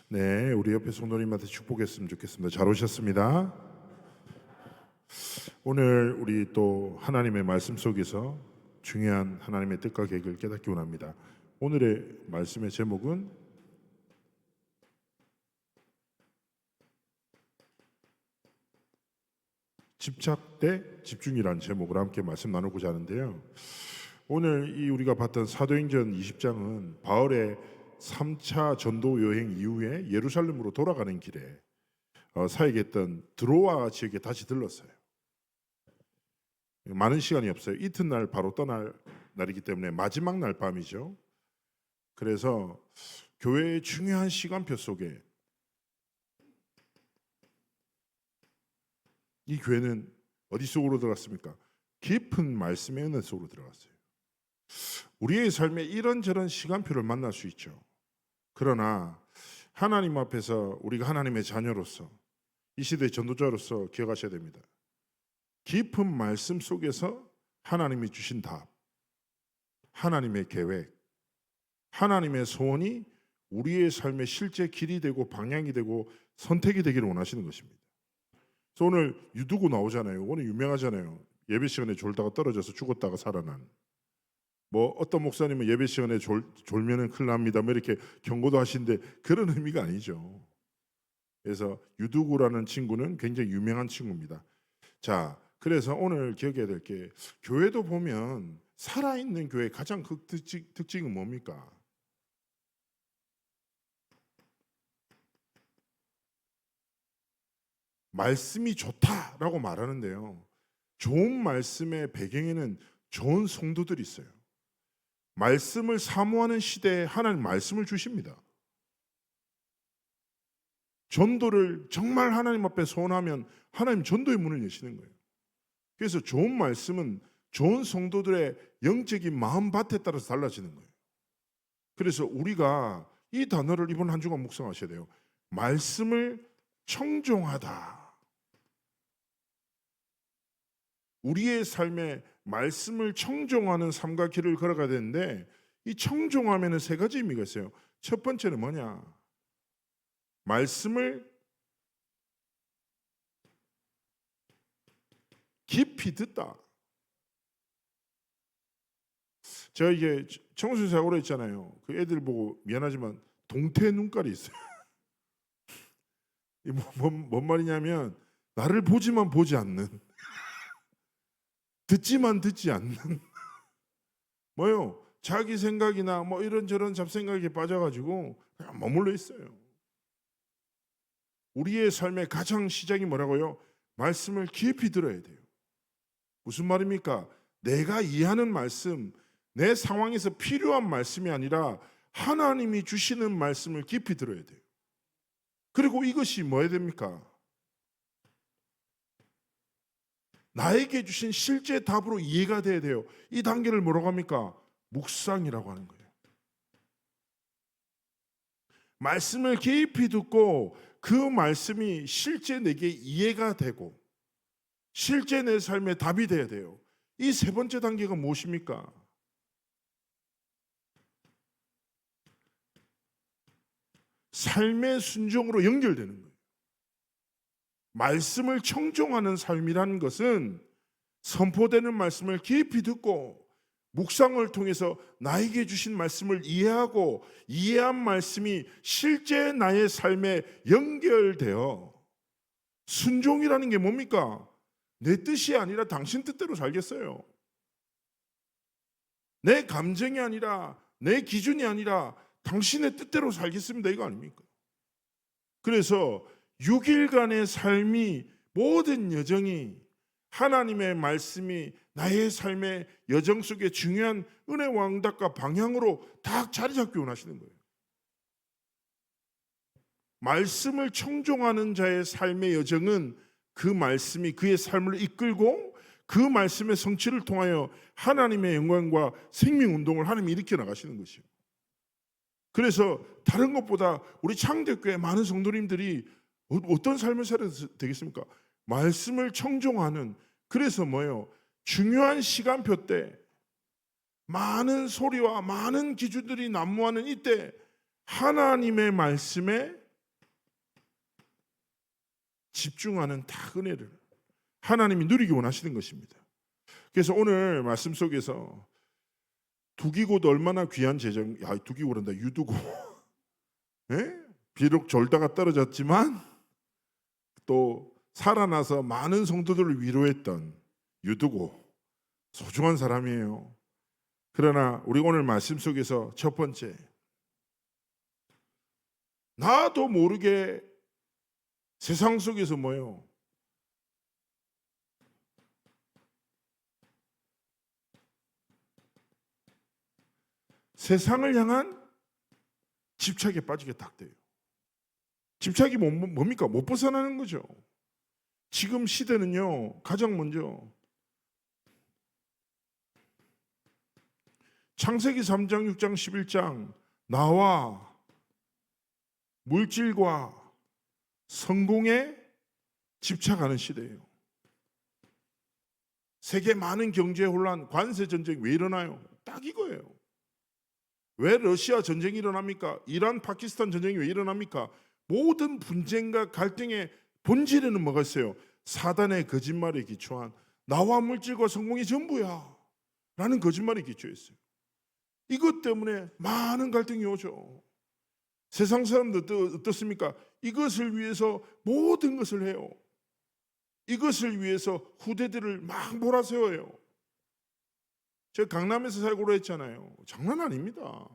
네, 우리 옆에 성도님한테 축복했으면 좋겠습니다. 잘 오셨습니다. 오늘 우리 또 하나님의 말씀 속에서 중요한 하나님의 뜻과 계획을 깨닫기 원합니다. 오늘의 말씀의 제목은 집착 대 집중이라는 제목으로 함께 말씀 나누고자 하는데요. 오늘 이 우리가 봤던 사도행전 20장은 바울의 3차 전도 여행 이후에 예루살렘으로 돌아가는 길에 사역했던 드로아 지역에 다시 들렀어요. 많은 시간이 없어요. 이튿날 바로 떠날 날이기 때문에 마지막 날 밤이죠. 그래서 교회의 중요한 시간표 속에 이 교회는 어디 속으로 들어갔습니까? 깊은 말씀의 은혜 속으로 들어갔어요. 우리의 삶에 이런저런 시간표를 만날 수 있죠. 그러나 하나님 앞에서 우리가 하나님의 자녀로서 이 시대의 전도자로서 기억하셔야 됩니다. 깊은 말씀 속에서 하나님이 주신 답, 하나님의 계획, 하나님의 소원이 우리의 삶의 실제 길이 되고 방향이 되고 선택이 되기를 원하시는 것입니다. 그래서 오늘 유두고 나오잖아요. 오늘 유명하잖아요. 예배 시간에 졸다가 떨어져서 죽었다가 살아난. 뭐 어떤 목사님은 예배 시간에 졸면은 큰일 납니다. 뭐 이렇게 경고도 하시는데 그런 의미가 아니죠. 그래서 유두고라는 친구는 굉장히 유명한 친구입니다. 자, 그래서 오늘 기억해야 될 게 교회도 보면 살아있는 교회의 가장 큰 특징은 뭡니까? 말씀이 좋다라고 말하는데요. 좋은 말씀의 배경에는 좋은 성도들이 있어요. 말씀을 사모하는 시대에 하나님 말씀을 주십니다. 전도를 정말 하나님 앞에 소원하면 하나님 전도의 문을 여시는 거예요. 그래서 좋은 말씀은 좋은 성도들의 영적인 마음밭에 따라서 달라지는 거예요. 그래서 우리가 이 단어를 이번 한 주간 묵상하셔야 돼요. 말씀을 청종하다. 우리의 삶에 말씀을 청종하는 삶과 길을 걸어가야 되는데 이 청종하면은 세 가지 의미가 있어요. 첫 번째는 뭐냐? 말씀을 깊이 듣다. 제가 이게 청소년사 오래 했잖아요. 그 애들 보고 미안하지만 동태 눈깔이 있어요. 뭔 말이냐면 나를 보지만 보지 않는, 듣지만 듣지 않는 뭐요? 자기 생각이나 뭐 이런저런 잡생각에 빠져가지고 그냥 머물러 있어요. 우리의 삶의 가장 시작이 뭐라고요? 말씀을 깊이 들어야 돼요. 무슨 말입니까? 내가 이해하는 말씀, 내 상황에서 필요한 말씀이 아니라 하나님이 주시는 말씀을 깊이 들어야 돼요. 그리고 이것이 뭐야 됩니까? 나에게 주신 실제 답으로 이해가 돼야 돼요. 이 단계를 뭐라고 합니까? 묵상이라고 하는 거예요. 말씀을 깊이 듣고 그 말씀이 실제 내게 이해가 되고 실제 내 삶에 답이 돼야 돼요. 이 세 번째 단계가 무엇입니까? 삶의 순종으로 연결되는 거예요. 말씀을 청종하는 삶이라는 것은 선포되는 말씀을 깊이 듣고 묵상을 통해서 나에게 주신 말씀을 이해하고 이해한 말씀이 실제 나의 삶에 연결되어 순종이라는 게 뭡니까? 내 뜻이 아니라 당신 뜻대로 살겠어요. 내 감정이 아니라 내 기준이 아니라 당신의 뜻대로 살겠습니다. 이거 아닙니까? 그래서 6일간의 삶이 모든 여정이 하나님의 말씀이 나의 삶의 여정 속에 중요한 은혜 왕답과 방향으로 다 자리 잡기 원하시는 거예요. 말씀을 청종하는 자의 삶의 여정은 그 말씀이 그의 삶을 이끌고 그 말씀의 성취를 통하여 하나님의 영광과 생명운동을 하나님이 일으켜 나가시는 것이에요. 그래서 다른 것보다 우리 창대교회 많은 성도님들이 어떤 삶을 살아야 되겠습니까? 말씀을 청종하는, 그래서 뭐예요? 중요한 시간표 때 많은 소리와 많은 기준들이 난무하는 이때 하나님의 말씀에 집중하는 다 은혜를 하나님이 누리기 원하시는 것입니다. 그래서 오늘 말씀 속에서 두기고도 얼마나 귀한 재정, 두기고란다, 유두고. 예? 비록 졸다가 떨어졌지만 또 살아나서 많은 성도들을 위로했던 유두고, 소중한 사람이에요. 그러나 우리 오늘 말씀 속에서 첫 번째, 나도 모르게 세상 속에서 뭐예요? 세상을 향한 집착에 빠지게 딱 돼요. 집착이 뭡니까? 못 벗어나는 거죠. 지금 시대는요, 가장 먼저 창세기 3장, 6장, 11장 나와 물질과 성공에 집착하는 시대예요. 세계 많은 경제 혼란, 관세 전쟁 왜 일어나요? 딱 이거예요. 왜 러시아 전쟁이 일어납니까? 이란, 파키스탄 전쟁이 왜 일어납니까? 모든 분쟁과 갈등의 본질에는 뭐가 있어요? 사단의 거짓말에 기초한 나와 물질과 성공이 전부야 라는 거짓말에 기초했어요. 이것 때문에 많은 갈등이 오죠. 세상 사람들 어떻습니까? 이것을 위해서 모든 것을 해요. 이것을 위해서 후대들을 막 몰아세워요. 제가 강남에서 살고 했잖아요. 장난 아닙니다.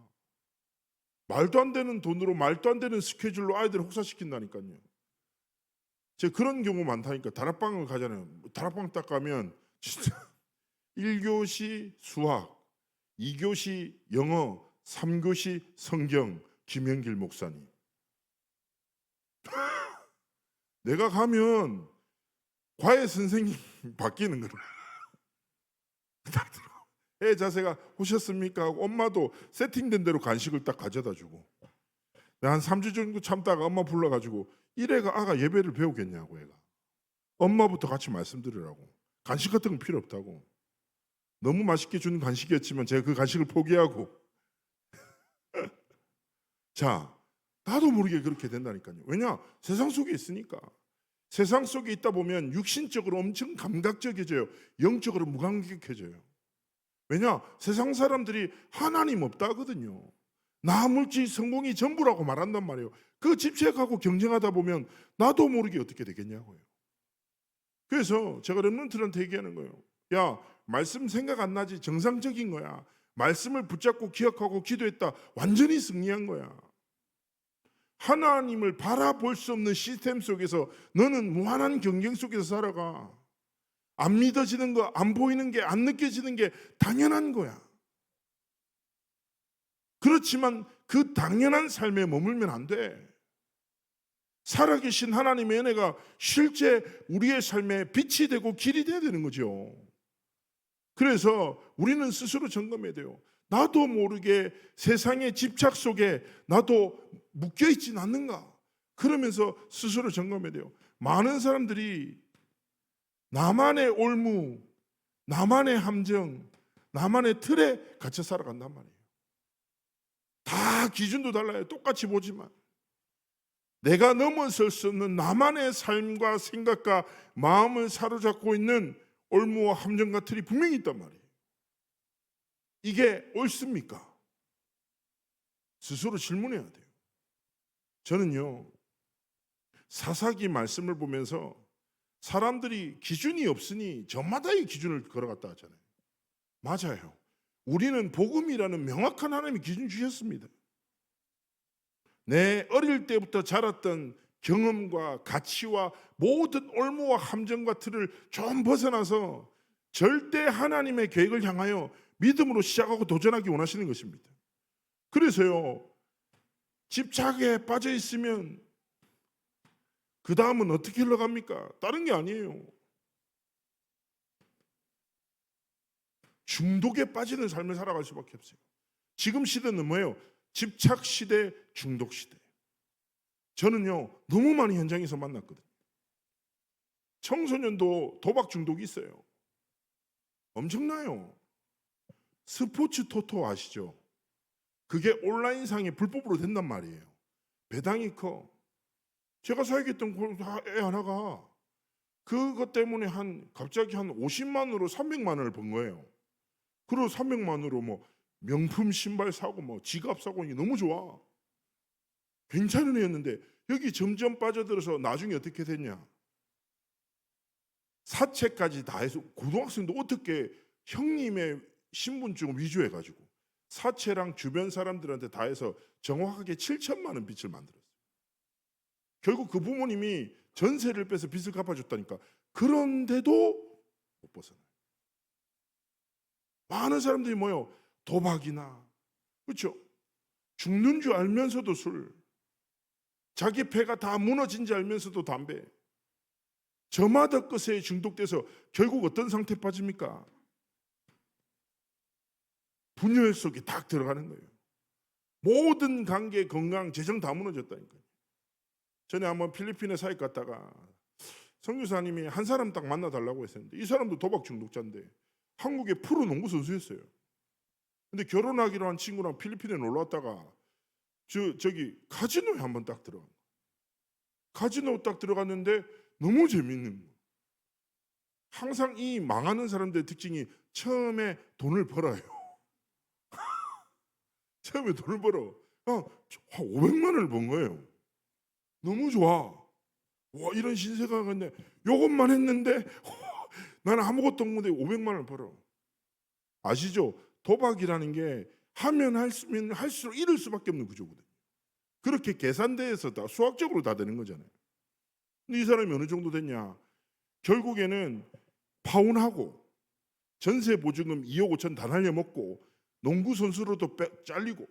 말도 안 되는 돈으로 말도 안 되는 스케줄로 아이들을 혹사시킨다니까요. 제가 그런 경우 많다니까. 다락방을 가잖아요. 다락방 딱 가면 진짜 1교시 수학, 2교시 영어, 3교시 성경, 김영길 목사님. 내가 가면 과외 선생님 바뀌는 거야. 딱 들어. 애 자세가 오셨습니까? 하고 엄마도 세팅된 대로 간식을 딱 가져다 주고. 한 3주 정도 참다가 엄마 불러가지고 이래가 아가 예배를 배우겠냐고 애가. 엄마부터 같이 말씀드리라고. 간식 같은 건 필요 없다고. 너무 맛있게 준 간식이었지만 제가 그 간식을 포기하고. 자, 나도 모르게 그렇게 된다니까요. 왜냐? 세상 속에 있으니까. 세상 속에 있다 보면 육신적으로 엄청 감각적이져요. 영적으로 무감각해져요. 왜냐? 세상 사람들이 하나님 없다거든요. 나 물질 성공이 전부라고 말한단 말이에요. 그 집착하고 경쟁하다 보면 나도 모르게 어떻게 되겠냐고요. 그래서 제가 렘넌트한테 얘기하는 거예요. 야, 말씀 생각 안 나지? 정상적인 거야. 말씀을 붙잡고 기억하고 기도했다. 완전히 승리한 거야. 하나님을 바라볼 수 없는 시스템 속에서 너는 무한한 경쟁 속에서 살아가. 안 믿어지는 거, 안 보이는 게, 안 느껴지는 게 당연한 거야. 그렇지만 그 당연한 삶에 머물면 안 돼. 살아계신 하나님의 은혜가 실제 우리의 삶에 빛이 되고 길이 돼야 되는 거죠. 그래서 우리는 스스로 점검해야 돼요. 나도 모르게 세상의 집착 속에 나도 묶여있진 않는가? 그러면서 스스로 점검해야 돼요. 많은 사람들이 나만의 올무, 나만의 함정, 나만의 틀에 갇혀 살아간단 말이에요. 다 기준도 달라요. 똑같이 보지만. 내가 넘어설 수 없는 나만의 삶과 생각과 마음을 사로잡고 있는 올무와 함정과 틀이 분명히 있단 말이에요. 이게 옳습니까? 스스로 질문해야 돼요. 저는요, 사사기 말씀을 보면서 사람들이 기준이 없으니 저마다의 기준을 걸어갔다 하잖아요. 맞아요. 우리는 복음이라는 명확한 하나님의 기준 주셨습니다. 내 어릴 때부터 자랐던 경험과 가치와 모든 올무와 함정과 틀을 좀 벗어나서 절대 하나님의 계획을 향하여 믿음으로 시작하고 도전하기 원하시는 것입니다. 그래서요, 집착에 빠져 있으면 그 다음은 어떻게 흘러갑니까? 다른 게 아니에요. 중독에 빠지는 삶을 살아갈 수밖에 없어요. 지금 시대는 뭐예요? 집착 시대, 중독 시대. 저는요, 너무 많은 현장에서 만났거든요. 청소년도 도박 중독이 있어요. 엄청나요. 스포츠 토토 아시죠? 그게 온라인상에 불법으로 된단 말이에요. 배당이 커. 제가 사귀었던 애 하나가 그것 때문에 갑자기 한 50만으로 300만원을 번 거예요. 그리고 300만으로 뭐 명품 신발 사고 뭐 지갑 사고 이게 너무 좋아. 괜찮은 애였는데 여기 점점 빠져들어서 나중에 어떻게 됐냐? 사채까지 다 해서 고등학생도 어떻게 형님의 신분증을 위조해가지고 사채랑 주변 사람들한테 다 해서 정확하게 7천만 원 빚을 만들었어요. 결국 그 부모님이 전세를 빼서 빚을 갚아줬다니까. 그런데도 못 벗어나요. 많은 사람들이 뭐요? 도박이나, 그렇죠? 죽는 줄 알면서도 술, 자기 배가 다 무너진 줄 알면서도 담배, 저마다 것에 중독돼서 결국 어떤 상태에 빠집니까? 분열 속에 딱 들어가는 거예요. 모든 관계, 건강, 재정 다 무너졌다니까요. 전에 한번 필리핀에 사역 갔다가 선교사님이 한 사람 딱 만나달라고 했었는데 이 사람도 도박 중독자인데 한국의 프로 농구 선수였어요. 근데 결혼하기로 한 친구랑 필리핀에 놀러 왔다가 저기 카지노에 한번 딱 들어간 거예요. 카지노 딱 들어갔는데 너무 재밌는 거예요. 항상 이 망하는 사람들의 특징이 처음에 돈을 벌어요. 처음에 돈을 벌어. 한 500만 원을 번 거예요. 너무 좋아. 와, 이런 신세가 갔네. 요것만 했는데 나는 아무것도 없는데 500만 원을 벌어. 아시죠? 도박이라는 게 하면 할수록 잃을 수밖에 없는 구조거든요. 그렇게 계산대에서 다 수학적으로 다 되는 거잖아요. 근데 이 사람이 어느 정도 됐냐? 결국에는 파혼하고 전세 보증금 2억 5천 다 날려먹고 농구 선수로도 잘리고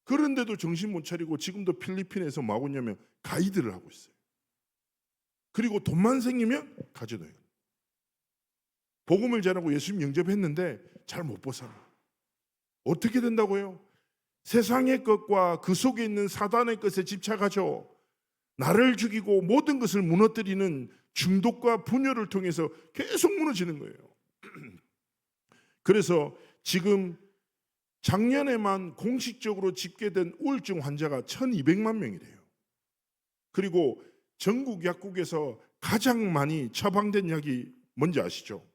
그런데도 정신 못 차리고 지금도 필리핀에서 뭐 하고 있냐면 가이드를 하고 있어요. 그리고 돈만 생기면 가져다요. 복음을 전하고 예수님 영접했는데 잘 못 벗어나. 어떻게 된다고요? 세상의 것과 그 속에 있는 사단의 것에 집착하죠. 나를 죽이고 모든 것을 무너뜨리는 중독과 분열을 통해서 계속 무너지는 거예요. 그래서 지금 작년에만 공식적으로 집계된 우울증 환자가 1200만 명이래요. 그리고 전국 약국에서 가장 많이 처방된 약이 뭔지 아시죠?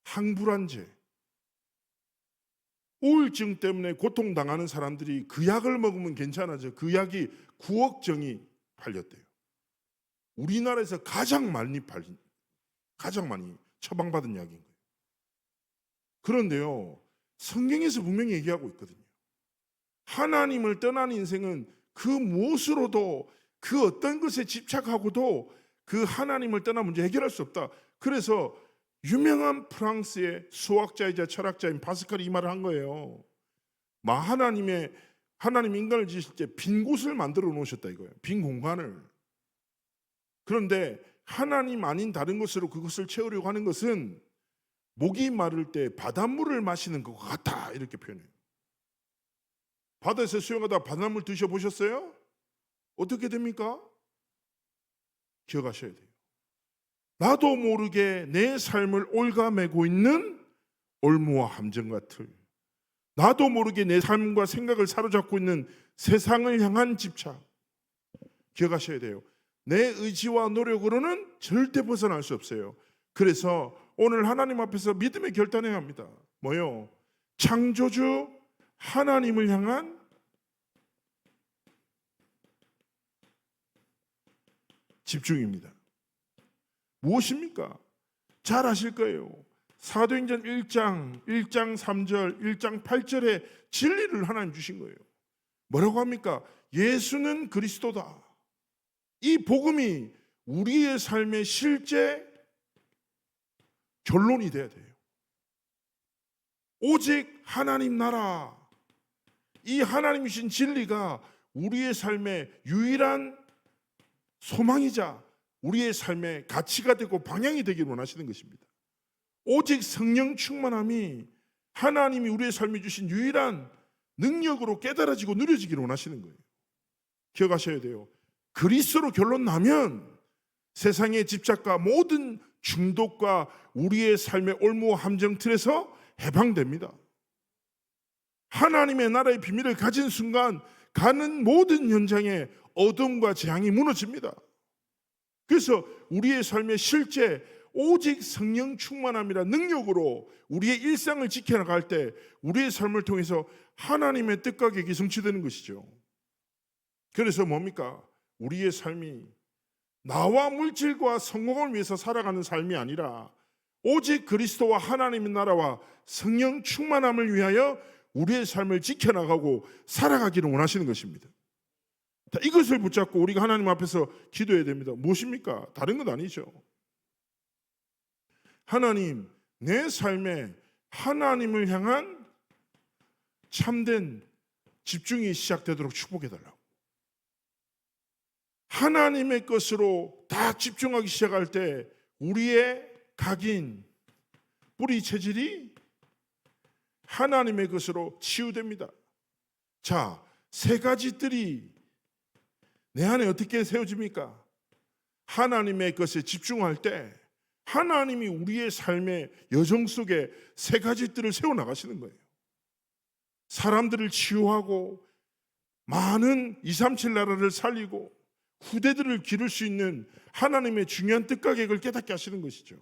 항불안제. 우울증 때문에 고통당하는 사람들이 그 약을 먹으면 괜찮아져. 그 약이 9억 정이 팔렸대요. 우리나라에서 가장 많이 처방받은 약인 거예요. 그런데요, 성경에서 분명히 얘기하고 있거든요. 하나님을 떠난 인생은 그 무엇으로도 그 어떤 것에 집착하고도 그 하나님을 떠난 문제 해결할 수 없다. 그래서 유명한 프랑스의 수학자이자 철학자인 파스칼이 이 말을 한 거예요. 하나님 인간을 지으실 때 빈 곳을 만들어 놓으셨다 이거예요. 빈 공간을. 그런데 하나님 아닌 다른 것으로 그것을 채우려고 하는 것은 목이 마를 때 바닷물을 마시는 것 같아 이렇게 표현해요. 바다에서 수영하다 바닷물 드셔보셨어요? 어떻게 됩니까? 기억하셔야 돼요. 나도 모르게 내 삶을 옭아매고 있는 올무와 함정과 틀, 나도 모르게 내 삶과 생각을 사로잡고 있는 세상을 향한 집착, 기억하셔야 돼요. 내 의지와 노력으로는 절대 벗어날 수 없어요. 그래서 오늘 하나님 앞에서 믿음의 결단해야 합니다. 뭐요? 창조주 하나님을 향한 집중입니다. 무엇입니까? 잘 아실 거예요. 사도행전 1장 3절, 1장 8절에 진리를 하나님 주신 거예요. 뭐라고 합니까? 예수는 그리스도다. 이 복음이 우리의 삶의 실제 결론이 돼야 돼요. 오직 하나님 나라, 이 하나님 주신 진리가 우리의 삶의 유일한 소망이자 우리의 삶의 가치가 되고 방향이 되기를 원하시는 것입니다. 오직 성령 충만함이 하나님이 우리의 삶에 주신 유일한 능력으로 깨달아지고 누려지기를 원하시는 거예요. 기억하셔야 돼요. 그리스도로 결론 나면 세상의 집착과 모든 중독과 우리의 삶의 올무와 함정 틀에서 해방됩니다. 하나님의 나라의 비밀을 가진 순간 가는 모든 현장에 어둠과 재앙이 무너집니다. 그래서 우리의 삶의 실제 오직 성령 충만함이라 능력으로 우리의 일상을 지켜나갈 때 우리의 삶을 통해서 하나님의 뜻과 계획이 성취되는 것이죠. 그래서 뭡니까? 우리의 삶이 나와 물질과 성공을 위해서 살아가는 삶이 아니라 오직 그리스도와 하나님의 나라와 성령 충만함을 위하여 우리의 삶을 지켜나가고 살아가기를 원하시는 것입니다. 이것을 붙잡고 우리가 하나님 앞에서 기도해야 됩니다. 무엇입니까? 다른 건 아니죠. 하나님, 내 삶에 하나님을 향한 참된 집중이 시작되도록 축복해달라고. 하나님의 것으로 다 집중하기 시작할 때 우리의 각인, 뿌리 체질이 하나님의 것으로 치유됩니다. 자, 세 가지 뜰이 내 안에 어떻게 세워집니까? 하나님의 것에 집중할 때 하나님이 우리의 삶의 여정 속에 세 가지 뜰을 세워나가시는 거예요. 사람들을 치유하고 많은 237 나라를 살리고 후대들을 기를 수 있는 하나님의 중요한 뜻과 계획을 깨닫게 하시는 것이죠.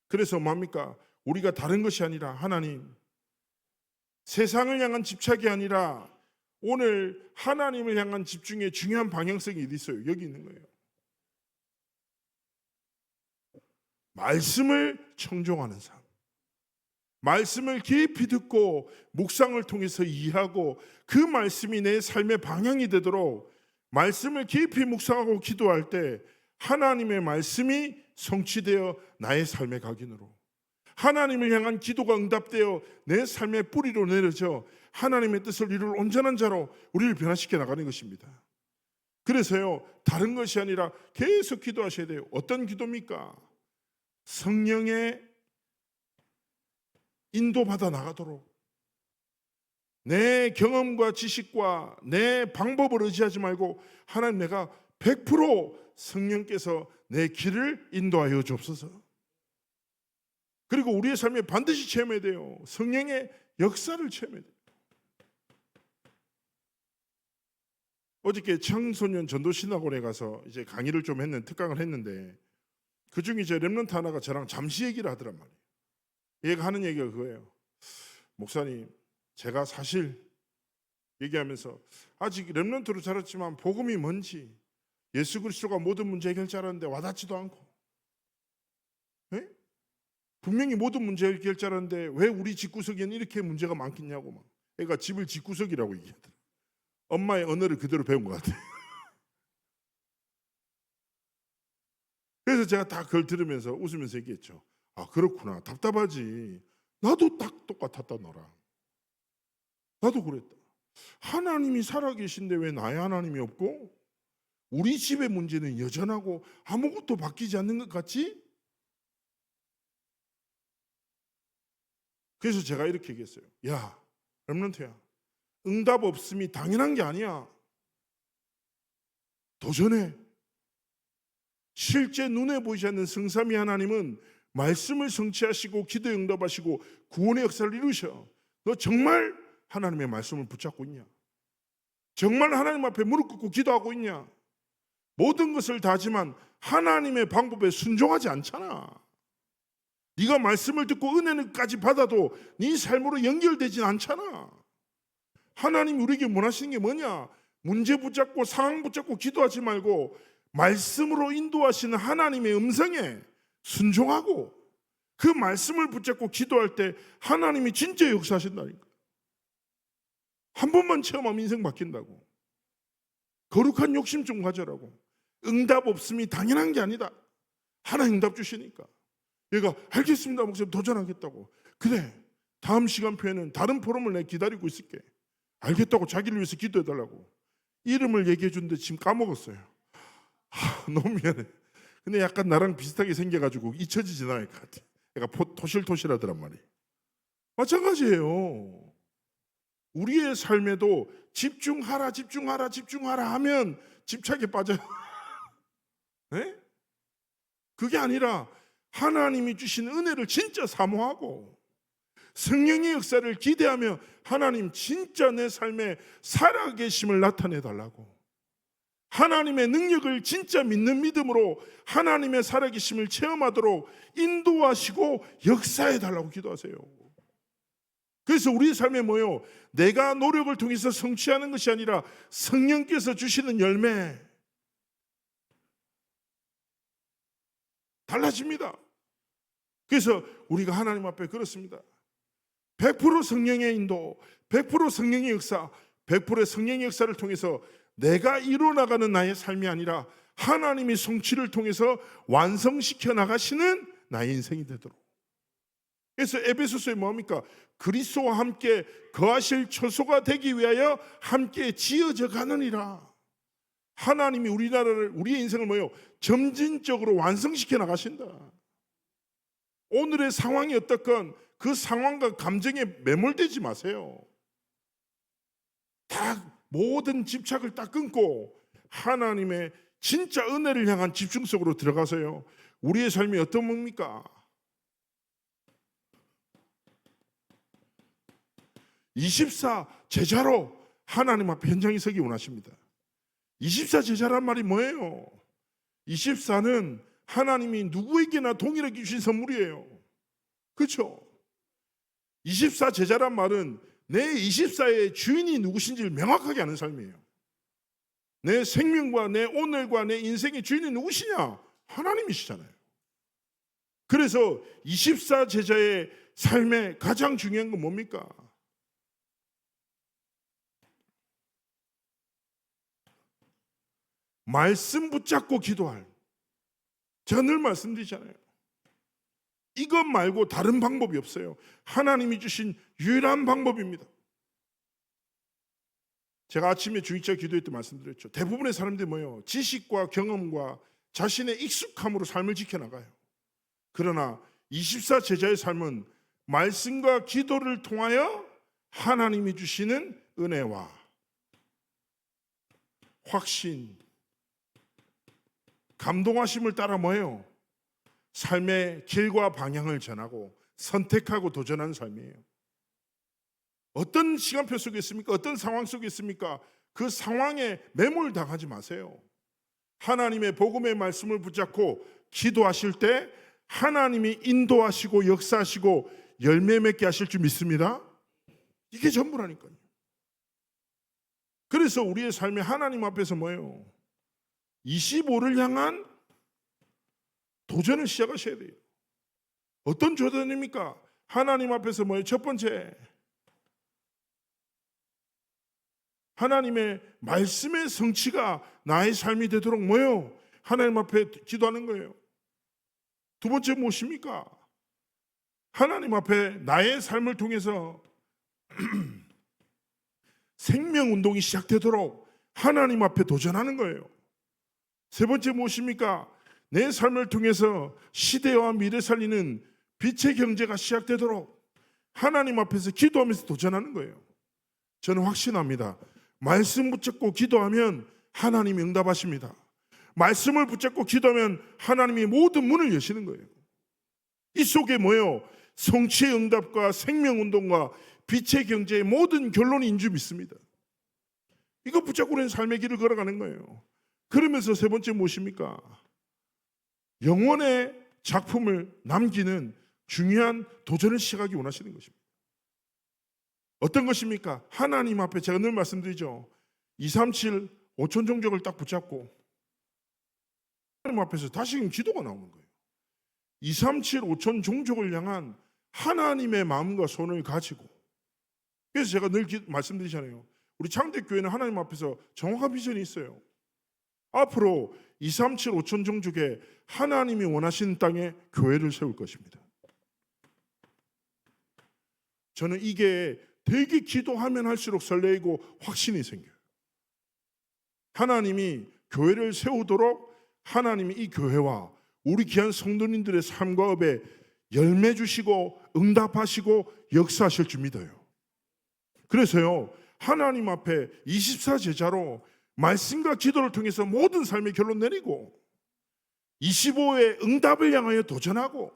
그래서 뭡니까? 우리가 다른 것이 아니라 하나님, 세상을 향한 집착이 아니라 오늘 하나님을 향한 집중의 중요한 방향성이 어디 있어요? 여기 있는 거예요. 말씀을 청종하는 삶, 말씀을 깊이 듣고 묵상을 통해서 이해하고 그 말씀이 내 삶의 방향이 되도록 말씀을 깊이 묵상하고 기도할 때 하나님의 말씀이 성취되어 나의 삶의 각인으로, 하나님을 향한 기도가 응답되어 내 삶의 뿌리로 내려져 하나님의 뜻을 이룰 온전한 자로 우리를 변화시켜 나가는 것입니다. 그래서요, 다른 것이 아니라 계속 기도하셔야 돼요. 어떤 기도입니까? 성령의 인도받아 나가도록, 내 경험과 지식과 내 방법을 의지하지 말고 하나님, 내가 100% 성령께서 내 길을 인도하여 주옵소서. 그리고 우리의 삶에 반드시 체험해야 돼요. 성령의 역사를 체험해야 돼요. 어저께 청소년 전도신학원에 가서 이제 강의를 좀 했는 특강을 했는데 그 중에 이제 렘넌트 하나가 저랑 잠시 얘기를 하더란 말이에요. 얘가 하는 얘기가 그거예요. 목사님, 제가 사실 얘기하면서 아직 렘넌트로 자랐지만 복음이 뭔지, 예수 그리스도가 모든 문제 해결자라는데 와닿지도 않고, 에? 분명히 모든 문제 해결자라는데 왜 우리 집구석에는 이렇게 문제가 많겠냐고 막. 애가 집을 집구석이라고 얘기하더라. 엄마의 언어를 그대로 배운 것 같아요. 그래서 제가 다 그걸 들으면서 웃으면서 얘기했죠. 아, 그렇구나. 답답하지. 나도 딱 똑같았다 너랑. 나도 그랬다. 하나님이 살아계신데 왜 나의 하나님이 없고 우리 집의 문제는 여전하고 아무것도 바뀌지 않는 것 같지? 그래서 제가 이렇게 얘기했어요. 야, 렘넌트야, 응답 없음이 당연한 게 아니야. 도전해. 실제 눈에 보이지 않는 성삼위 하나님은 말씀을 성취하시고 기도에 응답하시고 구원의 역사를 이루셔. 너 정말 하나님의 말씀을 붙잡고 있냐? 정말 하나님 앞에 무릎 꿇고 기도하고 있냐? 모든 것을 다 하지만 하나님의 방법에 순종하지 않잖아. 네가 말씀을 듣고 은혜는까지 받아도 네 삶으로 연결되진 않잖아. 하나님이 우리에게 원하시는 게 뭐냐? 문제 붙잡고 상황 붙잡고 기도하지 말고 말씀으로 인도하시는 하나님의 음성에 순종하고 그 말씀을 붙잡고 기도할 때 하나님이 진짜 역사하신다니까. 한 번만 체험하면 인생 바뀐다고. 거룩한 욕심 좀 가져라고. 응답 없음이 당연한 게 아니다. 하나님 응답 주시니까. 얘가 알겠습니다 목사님, 도전하겠다고. 그래, 다음 시간표에는 다른 포럼을 내가 기다리고 있을게. 알겠다고 자기를 위해서 기도해달라고. 이름을 얘기해 줬는데 지금 까먹었어요. 너무 미안해. 근데 약간 나랑 비슷하게 생겨가지고 잊혀지진 않을 것 같아. 얘가 토실토실하더란 말이에요. 마찬가지예요. 우리의 삶에도 집중하라 집중하라 집중하라 하면 집착에 빠져요. 네? 그게 아니라 하나님이 주신 은혜를 진짜 사모하고 성령의 역사를 기대하며 하나님 진짜 내 삶에 살아계심을 나타내달라고, 하나님의 능력을 진짜 믿는 믿음으로 하나님의 살아계심을 체험하도록 인도하시고 역사해 달라고 기도하세요. 그래서 우리 삶에 뭐예요? 내가 노력을 통해서 성취하는 것이 아니라 성령께서 주시는 열매 달라집니다. 그래서 우리가 하나님 앞에 그렇습니다. 100% 성령의 인도, 100% 성령의 역사, 100% 성령의 역사를 통해서 내가 이루어나가는 나의 삶이 아니라 하나님이 성취를 통해서 완성시켜 나가시는 나의 인생이 되도록. 그래서 에베소서에 뭡니까? 그리스도와 함께 거하실 처소가 되기 위하여 함께 지어져 가느니라. 하나님이 우리나라를, 우리의 인생을 뭐예요? 점진적으로 완성시켜 나가신다. 오늘의 상황이 어떻건 그 상황과 감정에 매몰되지 마세요. 다 모든 집착을 딱 끊고 하나님의 진짜 은혜를 향한 집중 속으로 들어가세요. 우리의 삶이 어떤 뭡니까? 24 제자로 하나님 앞에 현장에 서기 원하십니다. 24 제자란 말이 뭐예요? 24는 하나님이 누구에게나 동일하게 주신 선물이에요. 그렇죠? 24 제자란 말은 내 24의 주인이 누구신지를 명확하게 아는 삶이에요. 내 생명과 내 오늘과 내 인생의 주인이 누구시냐? 하나님이시잖아요. 그래서 24 제자의 삶에 가장 중요한 건 뭡니까? 말씀 붙잡고 기도할. 제가 늘 말씀드리잖아요. 이것 말고 다른 방법이 없어요. 하나님이 주신 유일한 방법입니다. 제가 아침에 주일자 기도회 때 말씀드렸죠. 대부분의 사람들이 뭐예요? 지식과 경험과 자신의 익숙함으로 삶을 지켜나가요. 그러나 24 제자의 삶은 말씀과 기도를 통하여 하나님이 주시는 은혜와 확신, 감동하심을 따라 뭐예요? 삶의 길과 방향을 전하고 선택하고 도전하는 삶이에요. 어떤 시간표 속에 있습니까? 어떤 상황 속에 있습니까? 그 상황에 매몰당하지 마세요. 하나님의 복음의 말씀을 붙잡고 기도하실 때 하나님이 인도하시고 역사하시고 열매 맺게 하실 줄 믿습니다. 이게 전부라니까요. 그래서 우리의 삶이 하나님 앞에서 뭐예요? 25를 향한 도전을 시작하셔야 돼요. 어떤 도전입니까? 하나님 앞에서 뭐예요? 첫 번째, 하나님의 말씀의 성취가 나의 삶이 되도록 뭐예요? 하나님 앞에 기도하는 거예요. 두 번째 무엇입니까? 하나님 앞에 나의 삶을 통해서 생명운동이 시작되도록 하나님 앞에 도전하는 거예요. 세 번째 무엇입니까? 내 삶을 통해서 시대와 미래 살리는 빛의 경제가 시작되도록 하나님 앞에서 기도하면서 도전하는 거예요. 저는 확신합니다. 말씀 붙잡고 기도하면 하나님이 응답하십니다. 말씀을 붙잡고 기도하면 하나님이 모든 문을 여시는 거예요. 이 속에 뭐예요? 성취의 응답과 생명운동과 빛의 경제의 모든 결론이 인줄 믿습니다. 이거 붙잡고 우리는 삶의 길을 걸어가는 거예요. 그러면서 세 번째 무엇입니까? 영혼의 작품을 남기는 중요한 도전을 시작하기 원하시는 것입니다. 어떤 것입니까? 하나님 앞에 제가 늘 말씀드리죠. 237 5천 종족을 딱 붙잡고 하나님 앞에서 다시금 기도가 나오는 거예요. 237 5천 종족을 향한 하나님의 마음과 손을 가지고, 그래서 제가 늘 말씀드리잖아요. 우리 창대교회는 하나님 앞에서 정확한 비전이 있어요. 앞으로 237 5천 종족에 하나님이 원하시는 땅에 교회를 세울 것입니다. 저는 이게 되게 기도하면 할수록 설레이고 확신이 생겨요. 하나님이 교회를 세우도록 하나님이 이 교회와 우리 귀한 성도님들의 삶과 업에 열매 주시고 응답하시고 역사하실 줄 믿어요. 그래서요, 하나님 앞에 24 제자로 말씀과 기도를 통해서 모든 삶의 결론 내리고 25의 응답을 향하여 도전하고,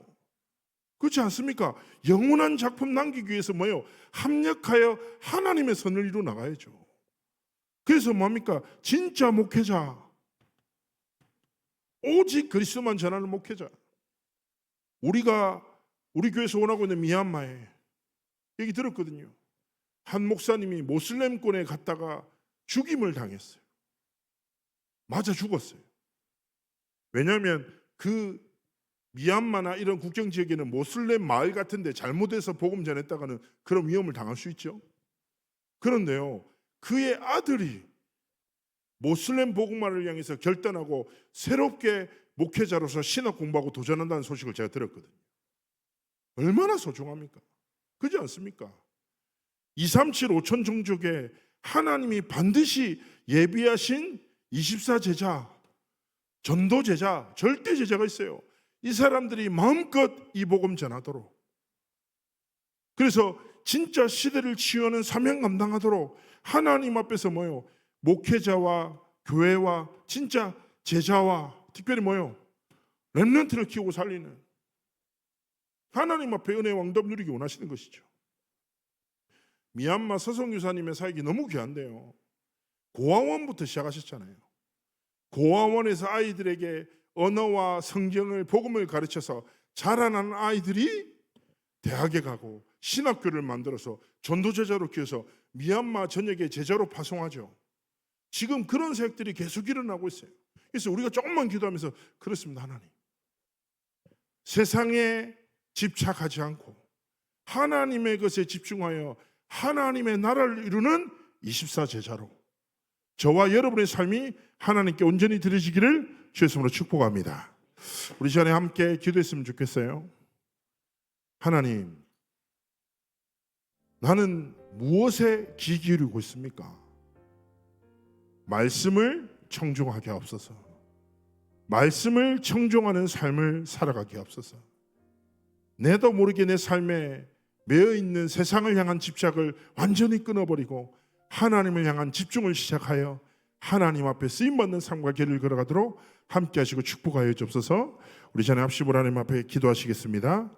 그렇지 않습니까? 영원한 작품 남기기 위해서 뭐예요? 합력하여 하나님의 선을 이루어 나가야죠. 그래서 뭡니까? 진짜 목회자, 오직 그리스도만 전하는 목회자. 우리가 우리 교회에서 원하고 있는 미얀마에 얘기 들었거든요. 한 목사님이 모슬렘권에 갔다가 죽임을 당했어요. 맞아 죽었어요. 왜냐하면 그 미얀마나 이런 국경 지역에는 모슬렘 마을 같은데 잘못해서 복음 전했다가는 그런 위험을 당할 수 있죠. 그런데요, 그의 아들이 모슬렘 복음화를 향해서 결단하고 새롭게 목회자로서 신학 공부하고 도전한다는 소식을 제가 들었거든요. 얼마나 소중합니까? 그렇지 않습니까? 237 5천 종족에 하나님이 반드시 예비하신 24제자, 전도제자, 절대제자가 있어요. 이 사람들이 마음껏 이 복음 전하도록, 그래서 진짜 시대를 치유하는 사명 감당하도록 하나님 앞에서 뭐요? 목회자와 교회와 진짜 제자와 특별히 뭐요? 렘넌트를 키우고 살리는, 하나님 앞에 은혜의 왕답 누리기 원하시는 것이죠. 미얀마 서성유사님의 사역이 너무 귀한데요, 고아원부터 시작하셨잖아요. 고아원에서 아이들에게 언어와 성경을, 복음을 가르쳐서 자라나는 아이들이 대학에 가고 신학교를 만들어서 전도제자로 키워서 미얀마 전역에 제자로 파송하죠. 지금 그런 사역들이 계속 일어나고 있어요. 그래서 우리가 조금만 기도하면서, 그렇습니다 하나님, 세상에 집착하지 않고 하나님의 것에 집중하여 하나님의 나라를 이루는 24제자로 저와 여러분의 삶이 하나님께 온전히 드려지기를 주의 이름으로 축복합니다. 우리 시간에 함께 기도했으면 좋겠어요. 하나님, 나는 무엇에 귀 기울이고 있습니까? 말씀을 청종하게 하옵소서. 말씀을 청종하는 삶을 살아가게 하옵소서. 내도 모르게 내 삶에 매여있는 세상을 향한 집착을 완전히 끊어버리고 하나님을 향한 집중을 시작하여 하나님 앞에 쓰임받는 삶과 길을 걸어가도록 함께 하시고 축복하여 주옵소서. 우리 전에 합심으로 하나님 앞에 기도하시겠습니다.